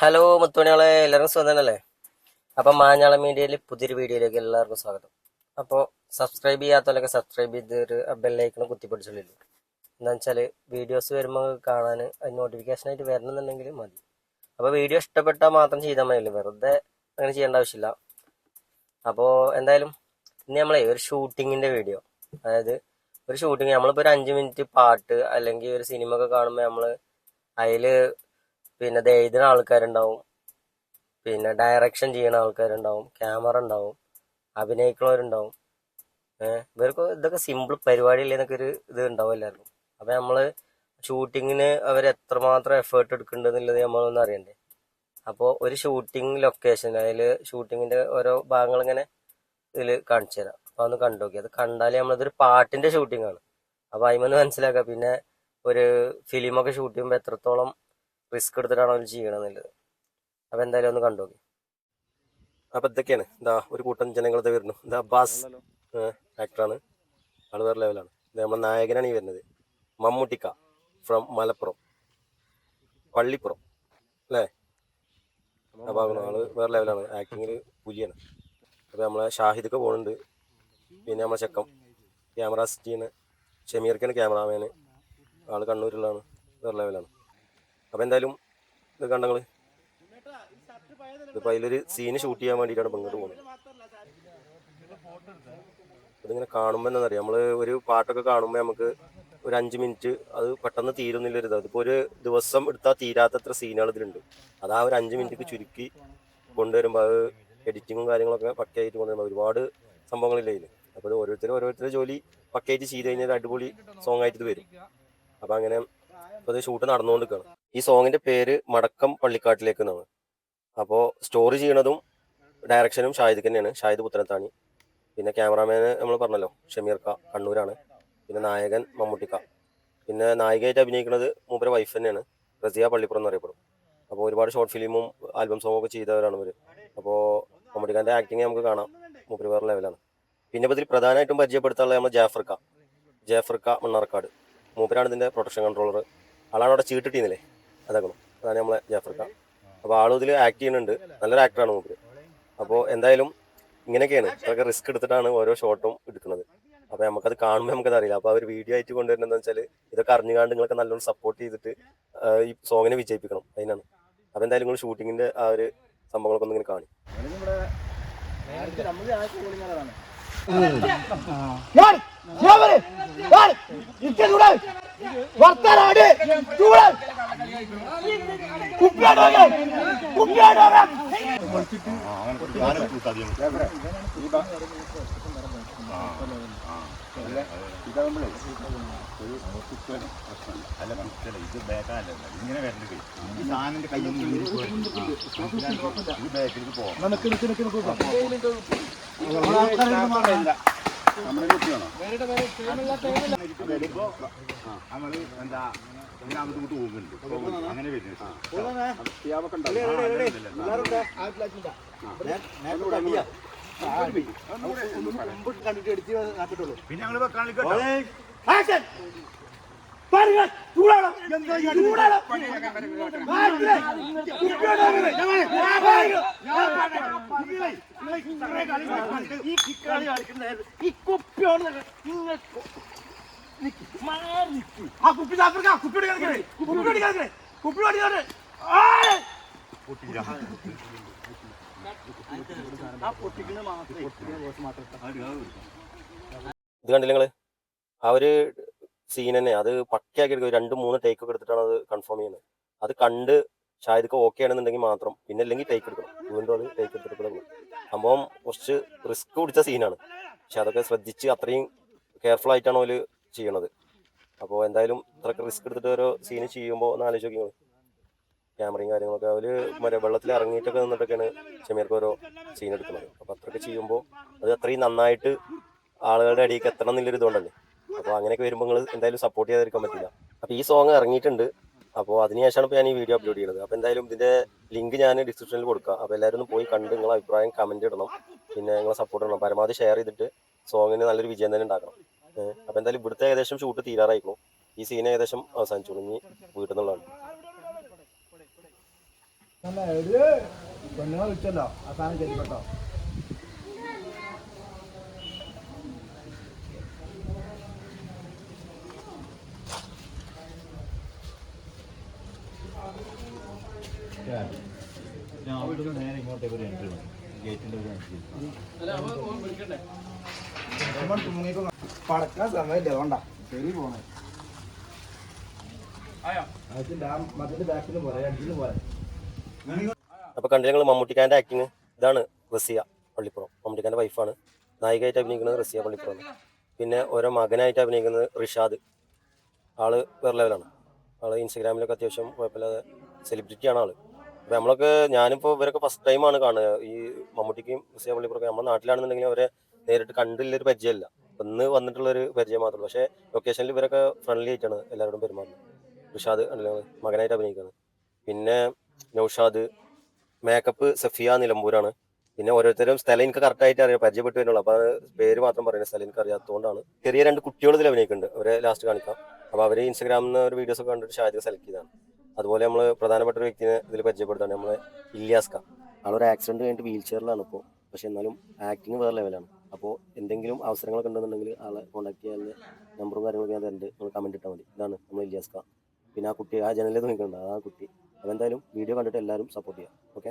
Hello മുത്തുമണികളെ, എല്ലാവർക്കും സുഖം തന്നെയല്ലേ? അപ്പം മാഞ്ഞാളം മീഡിയയിൽ പുതിയൊരു വീഡിയോയിലേക്ക് എല്ലാവർക്കും സ്വാഗതം. അപ്പോൾ സബ്സ്ക്രൈബ് ചെയ്യാത്തവരൊക്കെ സബ്സ്ക്രൈബ് ചെയ്ത് ഒരു ബെല്ലൈക്കണം കുത്തിപ്പിടിച്ചുള്ളൂ. എന്താണെന്ന് വെച്ചാൽ വീഡിയോസ് വരുമ്പോൾ കാണാൻ അത് നോട്ടിഫിക്കേഷനായിട്ട് വരണമെന്നുണ്ടെങ്കിൽ മതി. അപ്പോൾ വീഡിയോ ഇഷ്ടപ്പെട്ടാൽ മാത്രം ചെയ്താൽ മതിയല്ലോ, വെറുതെ അങ്ങനെ ചെയ്യേണ്ട ആവശ്യമില്ല. അപ്പോൾ എന്തായാലും ഇന്ന് നമ്മളെ ഒരു ഷൂട്ടിങ്ങിൻ്റെ വീഡിയോ, അതായത് ഒരു ഷൂട്ടിങ് നമ്മളിപ്പോൾ ഒരു 5 മിനിറ്റ് പാട്ട് അല്ലെങ്കിൽ ഒരു സിനിമ ഒക്കെ കാണുമ്പോൾ നമ്മൾ അതിൽ പിന്നെ ഇത് എഴുതുന്ന ആൾക്കാരുണ്ടാവും, പിന്നെ ഡയറക്ഷൻ ചെയ്യുന്ന ആൾക്കാരുണ്ടാവും, ക്യാമറ ഉണ്ടാവും, അഭിനയിക്കുന്നവരുണ്ടാവും. ഇവർക്ക് ഇതൊക്കെ സിമ്പിൾ പരിപാടിയില്ലേ എന്നൊക്കെ ഒരു ഇത് ഉണ്ടാവും എല്ലാവർക്കും. അപ്പം നമ്മൾ ഷൂട്ടിങ്ങിന് അവർ എത്രമാത്രം എഫേർട്ട് എടുക്കുന്നുണ്ടെന്നുള്ളത് നമ്മളൊന്നും അറിയണ്ടേ. അപ്പോൾ ഒരു ഷൂട്ടിംഗ് ലൊക്കേഷൻ, അതിൽ ഷൂട്ടിങ്ങിൻ്റെ ഓരോ ഭാഗങ്ങൾ ഇങ്ങനെ ഇതിൽ കാണിച്ചു തരാം. അപ്പോൾ ഒന്ന് കണ്ടു നോക്കി. അത് കണ്ടാൽ നമ്മളിതൊരു പാട്ടിൻ്റെ ഷൂട്ടിംഗ് ആണ്. അപ്പോൾ അതിമൊന്ന് മനസ്സിലാക്കാം പിന്നെ ഒരു ഫിലിമൊക്കെ ഷൂട്ട് ചെയ്യുമ്പോൾ എത്രത്തോളം റിസ്ക് എടുത്തിട്ടാണ് അവർ ചെയ്യണമെന്നുള്ളത്. അപ്പോൾ എന്തായാലും ഒന്ന് കണ്ടു നോക്കി. അപ്പോൾ ഇതൊക്കെയാണ് ഇതാ ഒരു കൂട്ടം ജനങ്ങളത് വരുന്നു. ഇത് അബ്ബാസ് ആക്ടറാണ്, ആൾ വേറെ ലെവലാണ്. ഇത് നമ്മുടെ നായകനാണ് ഈ വരുന്നത്, മമ്മൂട്ടിക്ക ഫ്രം മലപ്പുറം പള്ളിപ്പുറം അല്ലേ. അപ്പോൾ ആള് വേറെ ലെവലാണ്, ആക്ടിങ്ങിൽ പുലിയാണ്. അപ്പോൾ നമ്മളെ ഷാഹിദൊക്കെ പോകുന്നുണ്ട്. പിന്നെ നമ്മളെ ചെക്കം ക്യാമറ സെറ്റ് ചെയ്യുന്ന ഷമീർക്കാണ് ക്യാമറാമാന്, ആൾ കണ്ണൂരിലാണ്, വേറെ ലെവലാണ്. അപ്പോൾ എന്തായാലും ഇത് കണ്ടങ്ങൾ ഇതിപ്പോൾ അതിലൊരു സീന് ഷൂട്ട് ചെയ്യാൻ വേണ്ടിയിട്ടാണ് ഇപ്പം ഇങ്ങോട്ട് പോകുന്നത്. ഇതിങ്ങനെ കാണുമ്പോൾ എന്താണെന്നറിയാം, നമ്മൾ ഒരു പാട്ടൊക്കെ കാണുമ്പോൾ നമുക്ക് ഒരു 5 മിനിറ്റ് അത് പെട്ടെന്ന് തീരുന്നില്ലൊരു ഇത്. അതിപ്പോൾ ഒരു ദിവസം എടുത്താൽ തീരാത്തത്ര സീനുകൾ ഇതിലുണ്ട്. അത് ആ ഒരു 5 മിനിറ്റ് ചുരുക്കി കൊണ്ടുവരുമ്പോൾ അത് എഡിറ്റിങ്ങും കാര്യങ്ങളൊക്കെ പക്കയായിട്ട് കൊണ്ടുവരുമ്പോൾ ഒരുപാട് സംഭവങ്ങളില്ല ഇതിൽ. അപ്പോൾ ഇത് ഓരോരുത്തരുടെ ജോലി പക്കയായിട്ട് ചെയ്ത് കഴിഞ്ഞാൽ അടിപൊളി സോങ് ആയിട്ട് ഇത് വരും. അപ്പോൾ അങ്ങനെ ഇപ്പോൾ ഇത് ഷൂട്ട് നടന്നുകൊണ്ടിരിക്കുകയാണ്. ഈ സോങ്ങിൻ്റെ പേര് മടക്കം പള്ളിക്കാട്ടിലേക്ക് എന്നാണ്. അപ്പോൾ സ്റ്റോറി ചെയ്യണതും ഡയറക്ഷനും ഷാഹിദ് തന്നെയാണ്, ഷാഹിദ് പുത്തനത്താണി. പിന്നെ ക്യാമറാമാന് നമ്മൾ പറഞ്ഞല്ലോ ഷമീർക്ക കണ്ണൂരാണ്. പിന്നെ നായകൻ മമ്മൂട്ടിക്ക. പിന്നെ നായികയായിട്ട് അഭിനയിക്കുന്നത് മൂപ്പര വൈഫ് തന്നെയാണ്, റസിയ പള്ളിപ്പുറം എന്നറിയപ്പെടും. അപ്പോൾ ഒരുപാട് ഷോർട്ട് ഫിലിമും ആൽബം സോങ്ങും ഒക്കെ ചെയ്തവരാണ് ഇവർ. അപ്പോൾ മമ്മൂട്ടിക്കാൻ്റെ ആക്ടിങ് നമുക്ക് കാണാം, മൂപ്പര് വേറെ ലെവലാണ്. പിന്നെ ഇപ്പോൾ ഇതിൽ പ്രധാനമായിട്ടും പരിചയപ്പെടുത്താനുള്ളത് നമ്മൾ ജാഫർക്ക മണ്ണാർക്കാട്. മൂപ്പരാണ് ഇതിൻ്റെ പ്രൊഡക്ഷൻ കൺട്രോളർ. ആളാണ് അവിടെ ചീട്ടിട്ടിരുന്നില്ലേ, അതാണ് നമ്മളെ ജാഫർക്ക. അപ്പോൾ ആളും ഇതിൽ ആക്ട് ചെയ്യുന്നുണ്ട്, നല്ലൊരു ആക്ടറാണ് മൂപ്പര്. അപ്പോൾ എന്തായാലും ഇങ്ങനെയൊക്കെയാണ്, ഇത്രയൊക്കെ റിസ്ക് എടുത്തിട്ടാണ് ഓരോ ഷോട്ടും എടുക്കുന്നത്. അപ്പോൾ നമുക്കത് കാണുമ്പോൾ നമുക്കത് അറിയില്ല. അപ്പോൾ അവർ വീഡിയോ ആയിട്ട് കൊണ്ടുവരുന്നതെന്ന് വെച്ചാൽ ഇതൊക്കെ അറിഞ്ഞുകൊണ്ട് നിങ്ങളൊക്കെ നല്ലോണം സപ്പോർട്ട് ചെയ്തിട്ട് ഈ സോങ്ങിനെ വിജയിപ്പിക്കണം, അതിനാണ്. അപ്പോൾ എന്തായാലും നിങ്ങൾ ഷൂട്ടിങ്ങിൻ്റെ ആ ഒരു സംഭവങ്ങളൊക്കെ ഒന്ന് ഇങ്ങനെ കാണും. ഇത് ബേക്കല്ല, ഇങ്ങനെ വരേണ്ടത് ഈ സാധനത്തിന്റെ കയ്യിൽ ഇത് ബേക്കിലേക്ക് പോകാം. നമ്മുടെ കുട്ടിയാണോ വരുമ്പോ നമ്മള് എന്താ അങ്ങോട്ട് പോകുന്നുണ്ട്, അങ്ങനെ വരുന്നത്. പിന്നെ ഞങ്ങള് വെക്കാനുള്ള ഇത് കണ്ടില്ല നിങ്ങള് ആ ഒരു സീൻ തന്നെ, അത് പക്കയാക്കി എടുക്കും. 2-3 ടേക്കൊക്കെ എടുത്തിട്ടാണ് അത് കൺഫേം ചെയ്യുന്നത്. അത് കണ്ട് ഷാഹിദ് ഓക്കെ ആണെന്നുണ്ടെങ്കിൽ മാത്രം, പിന്നെ അല്ലെങ്കിൽ ടേക്ക് എടുക്കണം, വീണ്ടും അത് ടേക്ക് എടുത്തിട്ട് സംഭവം കുറച്ച് റിസ്ക് പിടിച്ച സീനാണ്. പക്ഷെ അതൊക്കെ ശ്രദ്ധിച്ച് അത്രയും കെയർഫുൾ ആയിട്ടാണ് അവർ ചെയ്യണത്. അപ്പോൾ എന്തായാലും ഇത്രയൊക്കെ റിസ്ക് എടുത്തിട്ട് ഓരോ സീന് ചെയ്യുമ്പോൾ ഒന്ന് ആലോചിച്ച് നോക്കിയാൽ ക്യാമറയും കാര്യങ്ങളൊക്കെ അവർ വെള്ളത്തിൽ ഇറങ്ങിയിട്ടൊക്കെ നിന്നിട്ടൊക്കെയാണ് ഷമീർക്ക് ഓരോ സീൻ എടുക്കുന്നത്. അപ്പോൾ അത്രയൊക്കെ ചെയ്യുമ്പോൾ അത് അത്രയും നന്നായിട്ട് ആളുകളുടെ അടിയിലേക്ക് എത്തണം എന്നുള്ളൊരു ഇതുകൊണ്ടല്ലേ. അപ്പോൾ അങ്ങനെയൊക്കെ വരുമ്പോൾ നിങ്ങൾ എന്തായാലും സപ്പോർട്ട് ചെയ്യാതിരിക്കാൻ പറ്റില്ല. അപ്പോൾ ഈ സോങ് ഇറങ്ങിയിട്ടുണ്ട്, അപ്പോൾ അതിനുശേഷമാണ് ഇപ്പോൾ ഞാൻ ഈ വീഡിയോ അപ്ലോഡ് ചെയ്യുന്നത്. അപ്പോൾ എന്തായാലും ഇതിൻ്റെ ലിങ്ക് ഞാൻ ഡിസ്ക്രിപ്ഷനിൽ കൊടുക്കാം. അപ്പോൾ എല്ലാവരും ഒന്ന് പോയി കണ്ട് നിങ്ങളുടെ അഭിപ്രായം കമൻറ്റ് ഇടണം, പിന്നെ നിങ്ങളെ സപ്പോർട്ട് ചെയ്യണം. പരമാവധി ഷെയർ ചെയ്തിട്ട് സോങ്ങിന് നല്ലൊരു വിജയം തന്നെ ഉണ്ടാക്കണം. അപ്പോൾ എന്തായാലും ഇവിടുത്തെ ഏകദേശം ഷൂട്ട് തീരാറായിരിക്കും. ഈ സീൻ ഏകദേശം അവസാനിച്ചു, ഇനി വീട്ടിൽ നിന്നുള്ളതാണ്. പെണ്ണുങ്ങളെ വിളിച്ചല്ലോ ആ സാധനം ചെല്ലിപ്പെട്ടോ. ഞാൻ അവിടുന്ന് നേരെ ഇങ്ങോട്ടേക്ക് ഒരു എൻട്രി വന്നു ഗേറ്റിൻ്റെ ഒരു എൻട്രി. പടക്കാൻ സമയമില്ല അതുകൊണ്ടാ ശരി പോണേ. അതിന്റെ ആ മതിന്റെ ബാക്കിൽ പോലെ അടിച്ചിന് പോലെ. അപ്പോൾ കണ്ടില്ല നിങ്ങൾ മമ്മൂട്ടിക്കാൻ്റെ ആക്ടിങ്. ഇതാണ് റസിയ പള്ളിപ്പുറം, മമ്മൂട്ടിക്കാൻ്റെ വൈഫാണ്. നായികയായിട്ട് അഭിനയിക്കുന്നത് റസിയ പള്ളിപ്പുറം. പിന്നെ ഓരോ മകനായിട്ട് അഭിനയിക്കുന്നത് റിഷാദ്. ആള് വേറെ ലെവലാണ്. ആള് ഇൻസ്റ്റഗ്രാമിലൊക്കെ അത്യാവശ്യം കുഴപ്പമില്ലാതെ സെലിബ്രിറ്റിയാണ് ആള്. അപ്പോൾ നമ്മളൊക്കെ ഞാനിപ്പോൾ ഇവരൊക്കെ ഫസ്റ്റ് ടൈമാണ് കാണുക. ഈ മമ്മൂട്ടിക്കും റസിയ പള്ളിപ്പുറമൊക്കെ നമ്മുടെ നാട്ടിലാണെന്നുണ്ടെങ്കിൽ അവരെ നേരിട്ട് കണ്ടില്ലൊരു പരിചയമില്ല. ഇന്ന് വന്നിട്ടുള്ളൊരു പരിചയം മാത്രമേ. പക്ഷേ ലൊക്കേഷനിൽ ഇവരൊക്കെ ഫ്രണ്ട്ലി ആയിട്ടാണ് എല്ലാവരോടും പെരുമാറുന്നത്. റിഷാദ് കണ്ടില്ല മകനായിട്ട് അഭിനയിക്കുന്നത്. പിന്നെ നൗഷാദ്, മേക്കപ്പ് സഫിയ നിലമ്പൂരാണ്. പിന്നെ ഓരോരുത്തരും സ്ഥലം എനിക്ക് കറക്റ്റായിട്ട് അറിയാം, പരിചയപ്പെട്ട് വരുന്നുള്ളൂ. അപ്പോൾ പേര് മാത്രം പറയുന്നത് സ്ഥലം എനിക്ക് അറിയാത്തതുകൊണ്ടാണ്. ചെറിയ 2 കുട്ടികൾ ഇതിൽ അഭിനയിക്കുന്നുണ്ട്, അവരെ ലാസ്റ്റ് കാണിക്കാം. അപ്പോൾ അവർ ഇൻസ്റ്റാഗ്രാമിൽ നിന്ന് ഒരു വീഡിയോസ് ഒക്കെ കണ്ടിട്ട് ഷാജിദ് സെലക്ട് ചെയ്തതാണ്. അതുപോലെ നമ്മൾ പ്രധാനപ്പെട്ട ഒരു വ്യക്തിയെ ഇതിൽ പരിചയപ്പെടുത്താണ്, നമ്മളെ ഇല്യാസ്ക. ആളൊരു ആക്സിഡൻറ്റ് കഴിഞ്ഞിട്ട് വീൽ ചെയറിലാണ് ഇപ്പോൾ. പക്ഷേ എന്നാലും ആക്ടിങ് വേറെ ലെവലാണ്. അപ്പോൾ എന്തെങ്കിലും അവസരങ്ങളൊക്കെ ഉണ്ടെന്നുണ്ടെങ്കിൽ ആളെ കോൺടാക്ട് ചെയ്യാൻ നമ്പറും കാര്യങ്ങളൊക്കെ ഞാൻ തരുന്നുണ്ട്, നിങ്ങൾ കമൻറ്റ് ഇട്ടാൽ മതി. ഇതാണ് നമ്മൾ ഇല്യാസ്ക. പിന്നെ ആ കുട്ടി ആ ജനലിൽ നോക്കുന്നുണ്ട്, ആ കുട്ടി. അപ്പോൾ എന്തായാലും വീഡിയോ കണ്ടിട്ട് എല്ലാവരും സപ്പോർട്ട് ചെയ്യാം. ഓക്കെ.